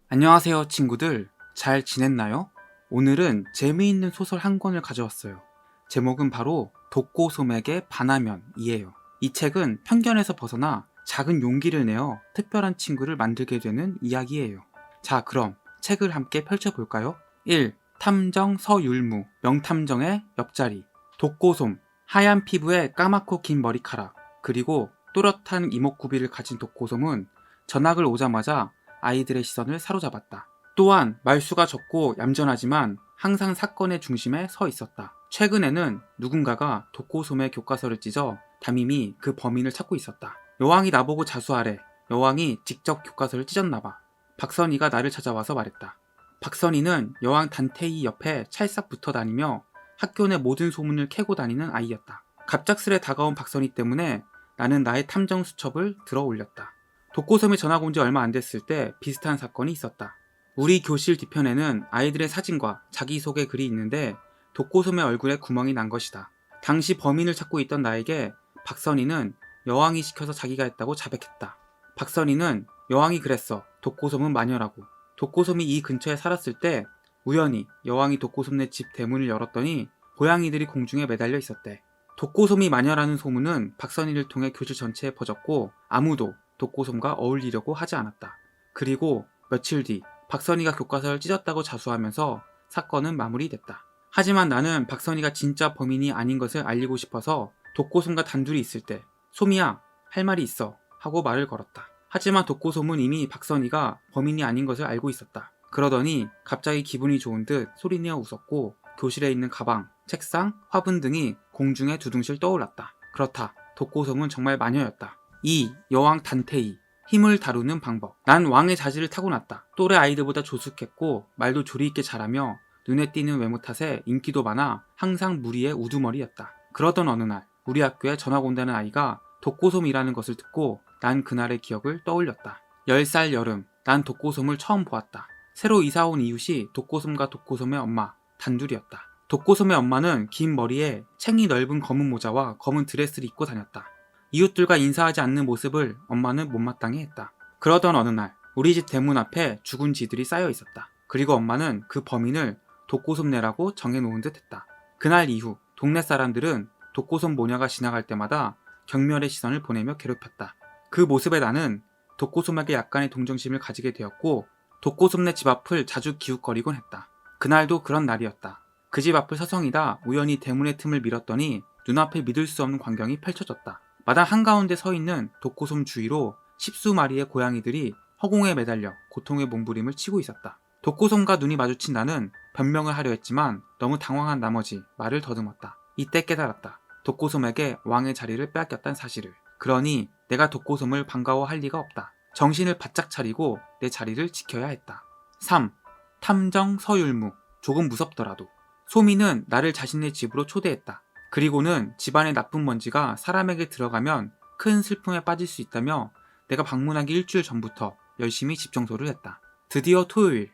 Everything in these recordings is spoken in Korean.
안녕하세요, 친구들. 잘 지냈나요? 오늘은 재미있는 소설 한 권을 가져왔어요. 제목은 바로 독고소맥의 반화면이에요. 이 책은 편견에서 벗어나 작은 용기를 내어 특별한 친구를 만들게 되는 이야기예요. 자, 그럼 책을 함께 펼쳐볼까요? 1. 탐정 서율무, 명탐정의 옆자리. 독고솜, 하얀 피부에 까맣고 긴 머리카락, 그리고 또렷한 이목구비를 가진 독고솜은 전학을 오자마자 아이들의 시선을 사로잡았다. 또한 말수가 적고 얌전하지만 항상 사건의 중심에 서 있었다. 최근에는 누군가가 독고솜의 교과서를 찢어 담임이 그 범인을 찾고 있었다. 여왕이 나보고 자수하래. 여왕이 직접 교과서를 찢었나봐. 박선희가 나를 찾아와서 말했다. 박선희는 여왕 단테이 옆에 찰싹 붙어 다니며 학교 내 모든 소문을 캐고 다니는 아이였다. 갑작스레 다가온 박선희 때문에 나는 나의 탐정 수첩을 들어 올렸다. 독고섬에 전학 온 지 얼마 안 됐을 때 비슷한 사건이 있었다. 우리 교실 뒤편에는 아이들의 사진과 자기소개 글이 있는데 독고섬의 얼굴에 구멍이 난 것이다. 당시 범인을 찾고 있던 나에게 박선희는 여왕이 시켜서 자기가 했다고 자백했다. 박선희는 여왕이 그랬어. 독고섬은 마녀라고. 독고섬이 이 근처에 살았을 때 우연히 여왕이 독고섬네 집 대문을 열었더니 고양이들이 공중에 매달려 있었대. 독고섬이 마녀라는 소문은 박선희를 통해 교실 전체에 퍼졌고 아무도 독고솜과 어울리려고 하지 않았다. 그리고 며칠 뒤 박선희가 교과서를 찢었다고 자수하면서 사건은 마무리됐다. 하지만 나는 박선희가 진짜 범인이 아닌 것을 알리고 싶어서 독고솜과 단둘이 있을 때 솜이야, 할 말이 있어 하고 말을 걸었다. 하지만 독고솜은 이미 박선희가 범인이 아닌 것을 알고 있었다. 그러더니 갑자기 기분이 좋은 듯 소리내어 웃었고 교실에 있는 가방, 책상, 화분 등이 공중에 두둥실 떠올랐다. 그렇다. 독고솜은 정말 마녀였다. 2. 여왕 단테이. 힘을 다루는 방법. 난 왕의 자질을 타고났다. 또래 아이들보다 조숙했고 말도 조리 있게 잘하며 눈에 띄는 외모 탓에 인기도 많아 항상 무리의 우두머리였다. 그러던 어느 날 우리 학교에 전학 온다는 아이가 독고솜이라는 것을 듣고 난 그날의 기억을 떠올렸다. 10살 여름, 난 독고솜을 처음 보았다. 새로 이사온 이웃이 독고솜과 독고솜의 엄마 단둘이었다. 독고솜의 엄마는 긴 머리에 챙이 넓은 검은 모자와 검은 드레스를 입고 다녔다. 이웃들과 인사하지 않는 모습을 엄마는 못마땅해 했다. 그러던 어느 날 우리 집 대문 앞에 죽은 쥐들이 쌓여 있었다. 그리고 엄마는 그 범인을 독고솜내라고 정해놓은 듯 했다. 그날 이후 동네 사람들은 독고솜 모녀가 지나갈 때마다 경멸의 시선을 보내며 괴롭혔다. 그 모습에 나는 독고솜에게 약간의 동정심을 가지게 되었고 독고솜네 집 앞을 자주 기웃거리곤 했다. 그날도 그런 날이었다. 그 집 앞을 서성이다 우연히 대문의 틈을 밀었더니 눈앞에 믿을 수 없는 광경이 펼쳐졌다. 마당 한가운데 서 있는 독고솜 주위로 십수 마리의 고양이들이 허공에 매달려 고통의 몸부림을 치고 있었다. 독고솜과 눈이 마주친 나는 변명을 하려 했지만 너무 당황한 나머지 말을 더듬었다. 이때 깨달았다. 독고솜에게 왕의 자리를 빼앗겼다는 사실을. 그러니 내가 독고솜을 반가워할 리가 없다. 정신을 바짝 차리고 내 자리를 지켜야 했다. 3. 탐정 서율무. 조금 무섭더라도. 소미는 나를 자신의 집으로 초대했다. 그리고는 집안의 나쁜 먼지가 사람에게 들어가면 큰 슬픔에 빠질 수 있다며 내가 방문하기 일주일 전부터 열심히 집 청소를 했다. 드디어 토요일,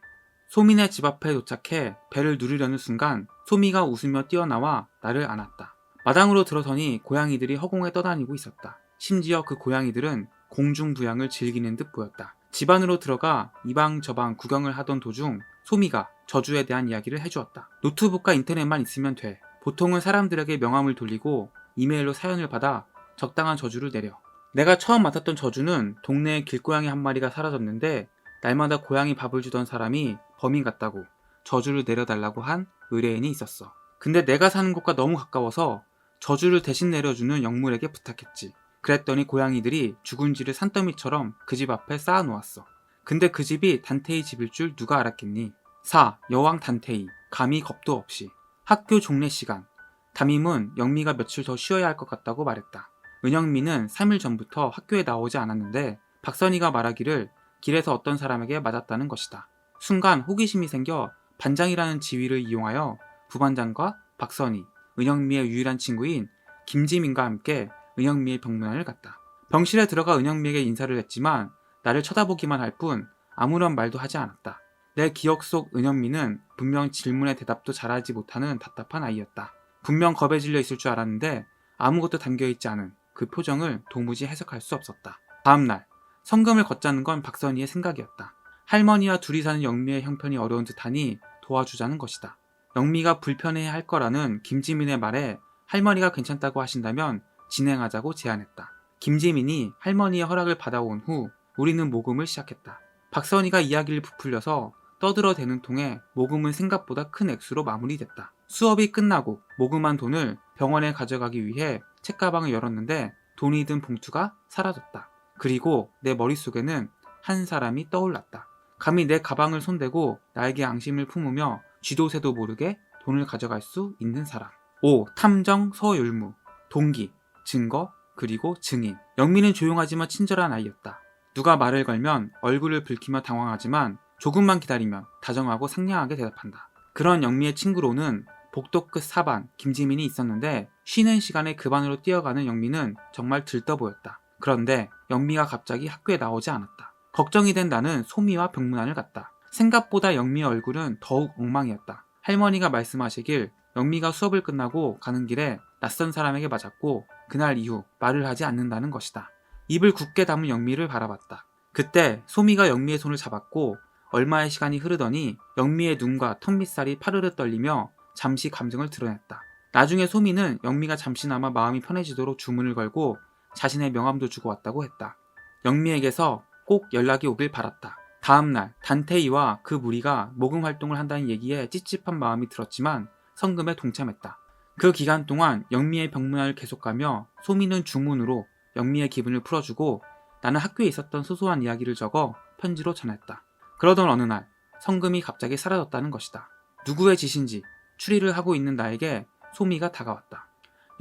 소민의 집 앞에 도착해 배를 누르려는 순간 소미가 웃으며 뛰어나와 나를 안았다. 마당으로 들어서니 고양이들이 허공에 떠다니고 있었다. 심지어 그 고양이들은 공중부양을 즐기는 듯 보였다. 집 안으로 들어가 이방저방 구경을 하던 도중 소미가 저주에 대한 이야기를 해주었다. 노트북과 인터넷만 있으면 돼. 보통은 사람들에게 명함을 돌리고 이메일로 사연을 받아 적당한 저주를 내려. 내가 처음 맡았던 저주는 동네에 길고양이 한 마리가 사라졌는데 날마다 고양이 밥을 주던 사람이 범인 같다고 저주를 내려달라고 한 의뢰인이 있었어. 근데 내가 사는 곳과 너무 가까워서 저주를 대신 내려주는 영물에게 부탁했지. 그랬더니 고양이들이 죽은 쥐를 산더미처럼 그 집 앞에 쌓아놓았어. 근데 그 집이 단테이 집일 줄 누가 알았겠니? 4. 여왕 단테이. 감히 겁도 없이. 학교 종례 시간. 담임은 영미가 며칠 더 쉬어야 할 것 같다고 말했다. 은영미는 3일 전부터 학교에 나오지 않았는데 박선희가 말하기를 길에서 어떤 사람에게 맞았다는 것이다. 순간 호기심이 생겨 반장이라는 지위를 이용하여 부반장과 박선희, 은영미의 유일한 친구인 김지민과 함께 은영미의 병문안을 갔다. 병실에 들어가 은영미에게 인사를 했지만 나를 쳐다보기만 할 뿐 아무런 말도 하지 않았다. 내 기억 속 은영미는 분명 질문에 대답도 잘하지 못하는 답답한 아이였다. 분명 겁에 질려 있을 줄 알았는데 아무것도 담겨있지 않은 그 표정을 도무지 해석할 수 없었다. 다음날 성금을 걷자는 건 박선희의 생각이었다. 할머니와 둘이 사는 영미의 형편이 어려운 듯하니 도와주자는 것이다. 영미가 불편해할 거라는 김지민의 말에 할머니가 괜찮다고 하신다면 진행하자고 제안했다. 김지민이 할머니의 허락을 받아온 후 우리는 모금을 시작했다. 박선희가 이야기를 부풀려서 떠들어대는 통에 모금은 생각보다 큰 액수로 마무리됐다. 수업이 끝나고 모금한 돈을 병원에 가져가기 위해 책가방을 열었는데 돈이 든 봉투가 사라졌다. 그리고 내 머릿속에는 한 사람이 떠올랐다. 감히 내 가방을 손대고 나에게 앙심을 품으며 쥐도 새도 모르게 돈을 가져갈 수 있는 사람. 5. 탐정 서율무. 동기, 증거, 그리고 증인. 영미는 조용하지만 친절한 아이였다. 누가 말을 걸면 얼굴을 붉히며 당황하지만 조금만 기다리면 다정하고 상냥하게 대답한다. 그런 영미의 친구로는 복도 끝 사반 김지민이 있었는데 쉬는 시간에 그 반으로 뛰어가는 영미는 정말 들떠 보였다. 그런데 영미가 갑자기 학교에 나오지 않았다. 걱정이 된 나는 소미와 병문안을 갔다. 생각보다 영미의 얼굴은 더욱 엉망이었다. 할머니가 말씀하시길 영미가 수업을 끝나고 가는 길에 낯선 사람에게 맞았고 그날 이후 말을 하지 않는다는 것이다. 입을 굳게 다문 영미를 바라봤다. 그때 소미가 영미의 손을 잡았고 얼마의 시간이 흐르더니 영미의 눈과 턱밑살이 파르르 떨리며 잠시 감정을 드러냈다. 나중에 소미는 영미가 잠시나마 마음이 편해지도록 주문을 걸고 자신의 명함도 주고 왔다고 했다. 영미에게서 꼭 연락이 오길 바랐다. 다음날 단테이와 그 무리가 모금 활동을 한다는 얘기에 찝찝한 마음이 들었지만 성금에 동참했다. 그 기간 동안 영미의 병문안을 계속 가며 소미는 주문으로 영미의 기분을 풀어주고 나는 학교에 있었던 소소한 이야기를 적어 편지로 전했다. 그러던 어느 날 성금이 갑자기 사라졌다는 것이다. 누구의 짓인지 추리를 하고 있는 나에게 소미가 다가왔다.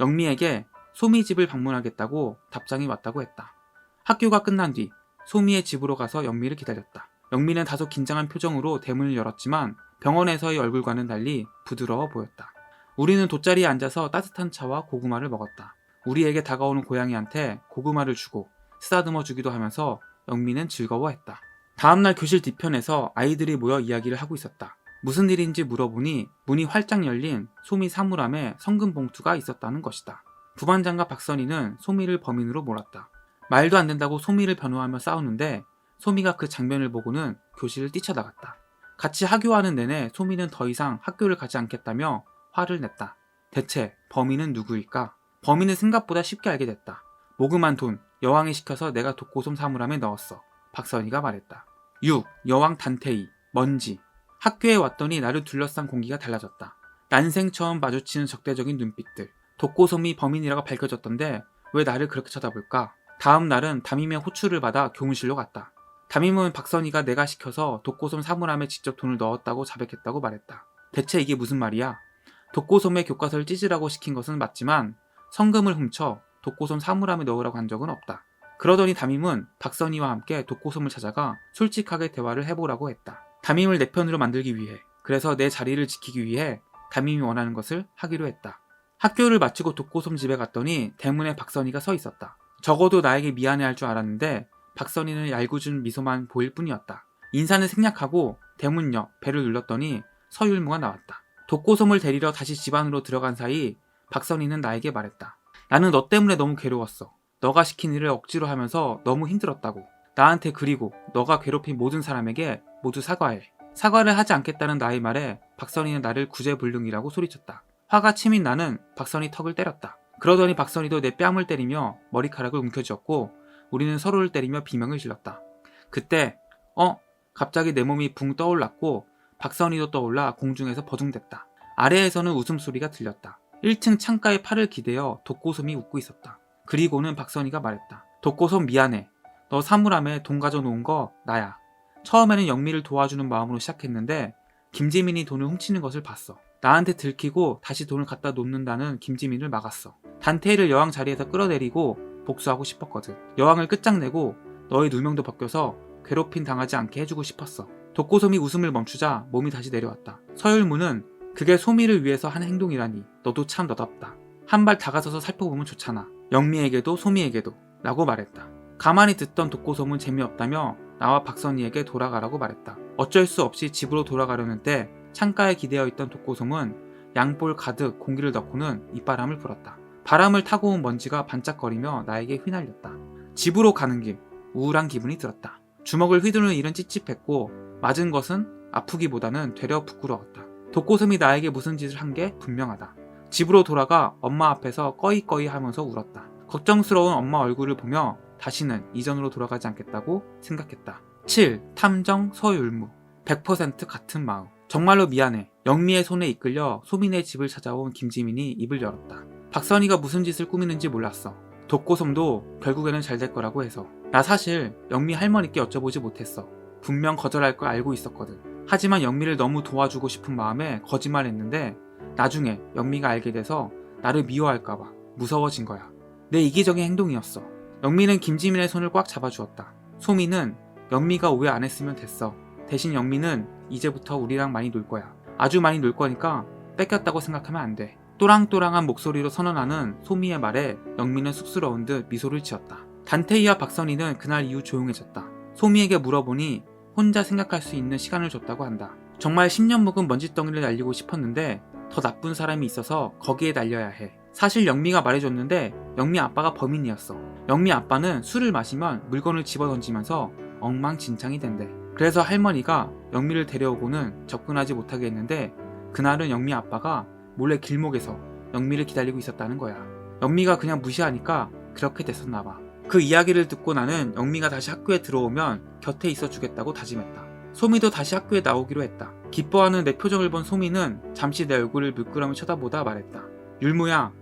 영미에게 소미 집을 방문하겠다고 답장이 왔다고 했다. 학교가 끝난 뒤 소미의 집으로 가서 영미를 기다렸다. 영미는 다소 긴장한 표정으로 대문을 열었지만 병원에서의 얼굴과는 달리 부드러워 보였다. 우리는 돗자리에 앉아서 따뜻한 차와 고구마를 먹었다. 우리에게 다가오는 고양이한테 고구마를 주고 쓰다듬어 주기도 하면서 영미는 즐거워했다. 다음날 교실 뒤편에서 아이들이 모여 이야기를 하고 있었다. 무슨 일인지 물어보니 문이 활짝 열린 소미 사물함에 성금 봉투가 있었다는 것이다. 부반장과 박선희는 소미를 범인으로 몰았다. 말도 안 된다고 소미를 변호하며 싸우는데 소미가 그 장면을 보고는 교실을 뛰쳐나갔다. 같이 하교하는 내내 소미는 더 이상 학교를 가지 않겠다며 화를 냈다. 대체 범인은 누구일까? 범인은 생각보다 쉽게 알게 됐다. 모금한 돈 여왕이 시켜서 내가 독고솜 사물함에 넣었어. 박선희가 말했다. 6. 여왕 단테이. 먼지. 학교에 왔더니 나를 둘러싼 공기가 달라졌다. 난생 처음 마주치는 적대적인 눈빛들. 독고솜이 범인이라고 밝혀졌던데 왜 나를 그렇게 쳐다볼까? 다음 날은 담임의 호출을 받아 교무실로 갔다. 담임은 박선희가 내가 시켜서 독고솜 사물함에 직접 돈을 넣었다고 자백했다고 말했다. 대체 이게 무슨 말이야? 독고솜의 교과서를 찢으라고 시킨 것은 맞지만 성금을 훔쳐 독고솜 사물함에 넣으라고 한 적은 없다. 그러더니 담임은 박선희와 함께 독고솜을 찾아가 솔직하게 대화를 해보라고 했다. 담임을 내 편으로 만들기 위해, 그래서 내 자리를 지키기 위해 담임이 원하는 것을 하기로 했다. 학교를 마치고 독고솜 집에 갔더니 대문에 박선희가 서 있었다. 적어도 나에게 미안해할 줄 알았는데 박선희는 얄궂은 미소만 보일 뿐이었다. 인사는 생략하고 대문 옆 벨을 눌렀더니 서율무가 나왔다. 독고솜을 데리러 다시 집 안으로 들어간 사이 박선희는 나에게 말했다. 나는 너 때문에 너무 괴로웠어. 너가 시킨 일을 억지로 하면서 너무 힘들었다고. 나한테 그리고 너가 괴롭힌 모든 사람에게 모두 사과해. 사과를 하지 않겠다는 나의 말에 박선희는 나를 구제불능이라고 소리쳤다. 화가 치민 나는 박선희 턱을 때렸다. 그러더니 박선희도 내 뺨을 때리며 머리카락을 움켜쥐었고 우리는 서로를 때리며 비명을 질렀다. 그때 갑자기 내 몸이 붕 떠올랐고 박선희도 떠올라 공중에서 버둥댔다. 아래에서는 웃음소리가 들렸다. 1층 창가에 팔을 기대어 독고솜이 웃고 있었다. 그리고는 박선희가 말했다. 독고솜 미안해. 너 사물함에 돈 가져놓은 거 나야. 처음에는 영미를 도와주는 마음으로 시작했는데 김지민이 돈을 훔치는 것을 봤어. 나한테 들키고 다시 돈을 갖다 놓는다는 김지민을 막았어. 단테이를 여왕 자리에서 끌어내리고 복수하고 싶었거든. 여왕을 끝장내고 너의 누명도 벗겨서 괴롭힘 당하지 않게 해주고 싶었어. 독고솜이 웃음을 멈추자 몸이 다시 내려왔다. 서율무는 그게 소미를 위해서 한 행동이라니 너도 참 너답다. 한 발 다가서서 살펴보면 좋잖아. 영미에게도 소미에게도 라고 말했다. 가만히 듣던 독고솜은 재미없다며 나와 박선희에게 돌아가라고 말했다. 어쩔 수 없이 집으로 돌아가려는 때 창가에 기대어 있던 독고솜은 양볼 가득 공기를 넣고는 입바람을 불었다. 바람을 타고 온 먼지가 반짝거리며 나에게 휘날렸다. 집으로 가는 길 우울한 기분이 들었다. 주먹을 휘두르는 일은 찝찝했고 맞은 것은 아프기보다는 되려 부끄러웠다. 독고슴이 나에게 무슨 짓을 한 게 분명하다. 집으로 돌아가 엄마 앞에서 꺼이꺼이 하면서 울었다. 걱정스러운 엄마 얼굴을 보며 다시는 이전으로 돌아가지 않겠다고 생각했다. 7. 탐정 서율무. 100% 같은 마음. 정말로 미안해. 영미의 손에 이끌려 소민의 집을 찾아온 김지민이 입을 열었다. 박선희가 무슨 짓을 꾸미는지 몰랐어. 독고섬도 결국에는 잘 될 거라고 해서. 나 사실 영미 할머니께 여쭤보지 못했어. 분명 거절할 걸 알고 있었거든. 하지만 영미를 너무 도와주고 싶은 마음에 거짓말했는데 나중에 영미가 알게 돼서 나를 미워할까봐 무서워진 거야. 내 이기적인 행동이었어. 영미는 김지민의 손을 꽉 잡아주었다. 소민은 영미가 오해 안 했으면 됐어. 대신 영미는 이제부터 우리랑 많이 놀 거야. 아주 많이 놀 거니까 뺏겼다고 생각하면 안 돼. 또랑또랑한 목소리로 선언하는 소미의 말에 영미는 쑥스러운 듯 미소를 지었다. 단테이와 박선희는 그날 이후 조용해졌다. 소미에게 물어보니 혼자 생각할 수 있는 시간을 줬다고 한다. 정말 10년 묵은 먼지덩이를 날리고 싶었는데 더 나쁜 사람이 있어서 거기에 날려야 해. 사실 영미가 말해줬는데 영미 아빠가 범인이었어. 영미 아빠는 술을 마시면 물건을 집어던지면서 엉망진창이 된대. 그래서 할머니가 영미를 데려오고는 접근하지 못하게 했는데 그날은 영미 아빠가 몰래 길목에서 영미를 기다리고 있었다는 거야. 영미가 그냥 무시하니까 그렇게 됐었나봐. 그 이야기를 듣고 나는 영미가 다시 학교에 들어오면 곁에 있어 주겠다고 다짐했다. 소미도 다시 학교에 나오기로 했다. 기뻐하는 내 표정을 본 소미는 잠시 내 얼굴을 물끄러미 쳐다보다 말했다. 율무야,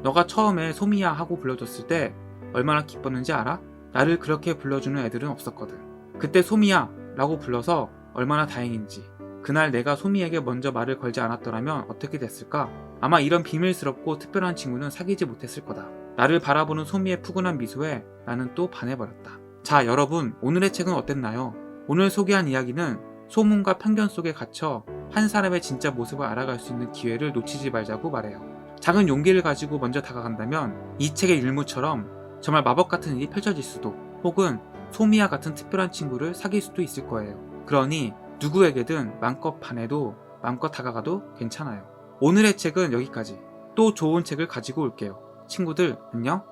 너가 처음에 소미야 하고 불러줬을 때 얼마나 기뻤는지 알아? 나를 그렇게 불러주는 애들은 없었거든. 그때 소미야 라고 불러서 얼마나 다행인지. 그날 내가 소미에게 먼저 말을 걸지 않았더라면 어떻게 됐을까? 아마 이런 비밀스럽고 특별한 친구는 사귀지 못했을 거다. 나를 바라보는 소미의 푸근한 미소에 나는 또 반해버렸다. 자, 여러분, 오늘의 책은 어땠나요? 오늘 소개한 이야기는 소문과 편견 속에 갇혀 한 사람의 진짜 모습을 알아갈 수 있는 기회를 놓치지 말자고 말해요. 작은 용기를 가지고 먼저 다가간다면 이 책의 율무처럼 정말 마법 같은 일이 펼쳐질 수도, 혹은 소미와 같은 특별한 친구를 사귈 수도 있을 거예요. 그러니 누구에게든 마음껏 반해도 마음껏 다가가도 괜찮아요. 오늘의 책은 여기까지. 또 좋은 책을 가지고 올게요. 친구들, 안녕?